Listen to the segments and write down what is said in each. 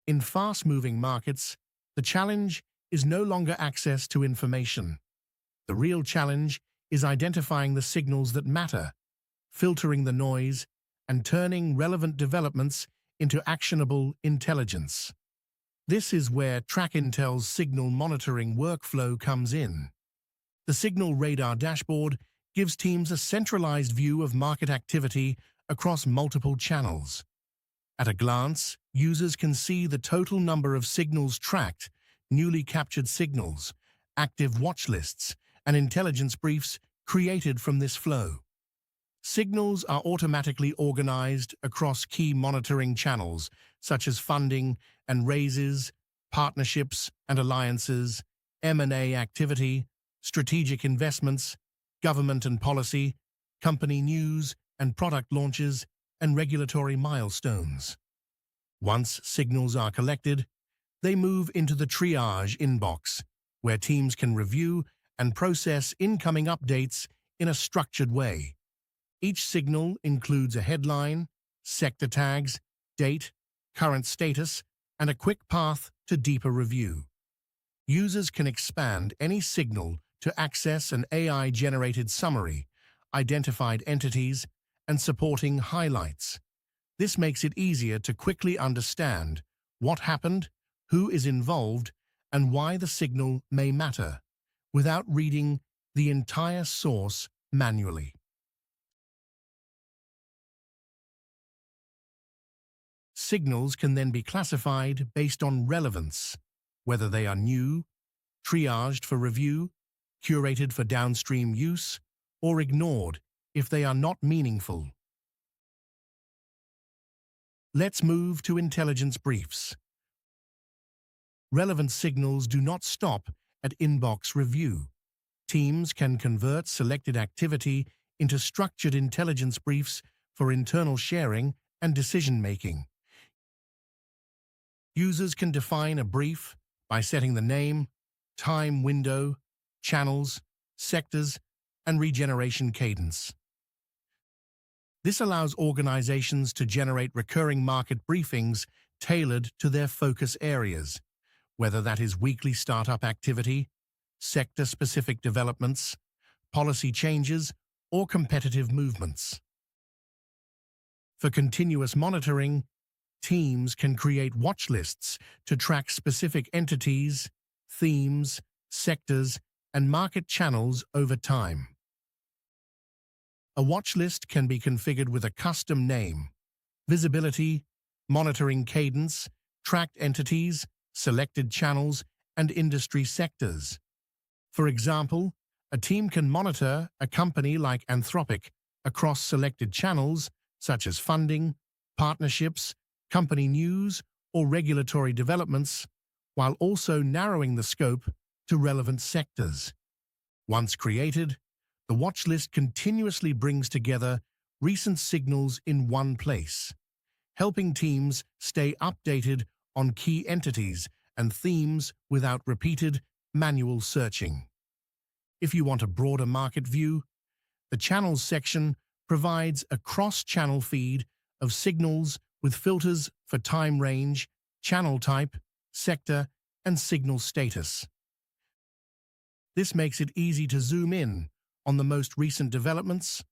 In fast-moving markets, the challenge is no longer access to information. The real challenge is identifying the signals that matter, filtering the noise, and turning relevant developments into actionable intelligence. This is where TrakIntel's signal monitoring workflow comes in. The Signal Radar dashboard gives teams a centralized view of market activity across multiple channels. At a glance, users can see the total number of signals tracked, newly captured signals, active watch lists, and intelligence briefs created from this flow. Signals are automatically organized across key monitoring channels, such as funding and raises, partnerships and alliances, M&A activity, strategic investments, government and policy, company news and product launches, and regulatory milestones. Once signals are collected, they move into the triage inbox, where teams can review and process incoming updates in a structured way. Each signal includes a headline, sector tags, date, current status, and a quick path to deeper review. Users can expand any signal to access an AI-generated summary, identified entities, and supporting highlights. This makes it easier to quickly understand what happened, who is involved, and why the signal may matter, without reading the entire source manually. Signals can then be classified based on relevance, whether they are new, triaged for review, curated for downstream use, or ignored if they are not meaningful. Let's move to intelligence briefs. Relevant signals do not stop at inbox review. Teams can convert selected activity into structured intelligence briefs for internal sharing and decision-making. Users can define a brief by setting the name, time window, channels, sectors, and regeneration cadence. This allows organizations to generate recurring market briefings tailored to their focus areas, whether that is weekly startup activity, sector-specific developments, policy changes, or competitive movements. For continuous monitoring, teams can create watch lists to track specific entities, themes, sectors, and market channels over time. A watch list can be configured with a custom name, visibility, monitoring cadence, tracked entities, selected channels, and industry sectors. For example, a team can monitor a company like Anthropic across selected channels such as funding, partnerships, company news, or regulatory developments, while also narrowing the scope to relevant sectors. Once created, the watch list continuously brings together recent signals in one place, helping teams stay updated on key entities and themes without repeated manual searching. If you want a broader market view, the Channels section provides a cross-channel feed of signals with filters for time range, channel type, sector, and signal status. This makes it easy to zoom in on the most recent developments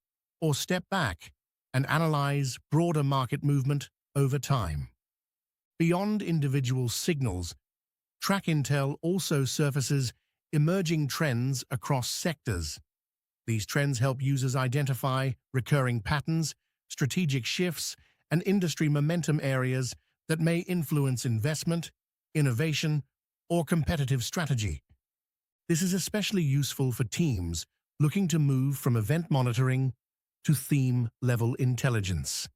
or step back and analyze broader market movement over time. Beyond individual signals, TrakIntel also surfaces emerging trends across sectors. These trends help users identify recurring patterns, strategic shifts, and industry momentum areas that may influence investment, innovation, or competitive strategy. This is especially useful for teams looking to move from event monitoring to theme-level intelligence.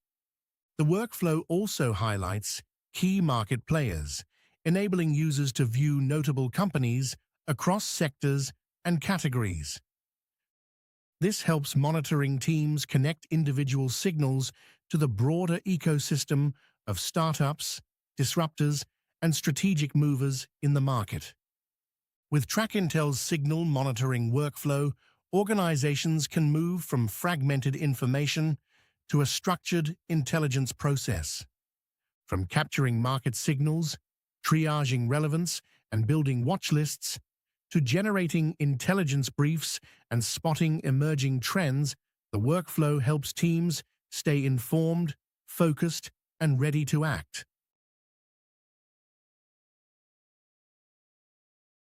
The workflow also highlights key market players, enabling users to view notable companies across sectors and categories. This helps monitoring teams connect individual signals to the broader ecosystem of startups, disruptors, and strategic movers in the market. With TrakIntel's signal monitoring workflow, organizations can move from fragmented information to a structured intelligence process. From capturing market signals triaging relevance and building watch lists, to generating intelligence briefs and spotting emerging trends, the workflow helps teams stay informed, focused, and ready to act.